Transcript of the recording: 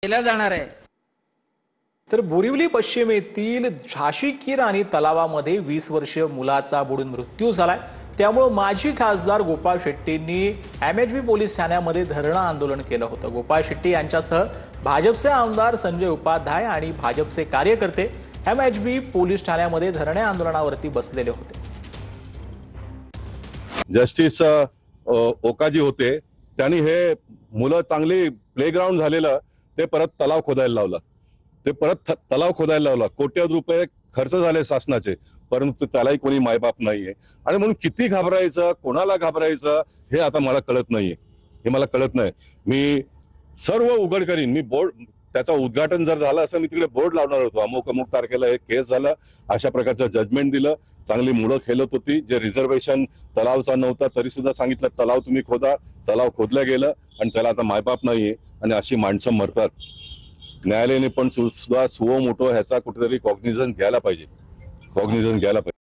केला जाणार आहे। तर बोरिवली पश्चिम येथील झाशी राणी तलावामध्ये 20 वर्षीय मुलाचा बुडून मृत्यू झालाय। त्यामुळे माजी खासदार गोपाळ शेट्टींनी एमएचबी पोलीस ठाण्यामध्ये धरणं आंदोलन केलं होतं। गोपाळ शेट्टी यांच्यासह भाजपचे आमदार संजय उपाध्याय आणि भाजपचे कार्यकर्ते एमएचबी पोलीस ठाण्यामध्ये धरणे आंदोलनावरती बसलेले होते। जस्टिस ओकाजी होते, त्यांनी हे मुलं चांगली प्लेग्राऊंड झालेलं ते परत तलाव खोदायला लावला। ते परत तलाव खोदायला लावला। कोट्यवधी रुपये खर्च झाले शासनाचे, परंतु त्यालाही कोणी मायबाप नाहीये। आणि म्हणून किती घाबरायचं, कोणाला घाबरायचं हे आता मला कळत नाहीये। हे मला कळत नाही। मी सर्व उघड करीन। मी बोर्ड त्याचा उद्घाटन जर झालं असं मी तिकडे बोर्ड लावणार होतो। अमुक अमुक तारखेला हे केस झालं, अशा प्रकारचं जजमेंट दिलं। चांगली मुलं खेळत होती। जे रिझर्वेशन तलावचा नव्हता तरी सुद्धा सांगितलं तलाव तुम्ही खोदा। तलाव खोदलं गेलं आणि त्याला आता मायबाप नाहीये आणि अशी माणसं मरतात। न्यायालयाने पण सुद्धा सुओ मोठो ह्याचा कुठेतरी कॉग्निझन्स घ्यायला पाहिजे।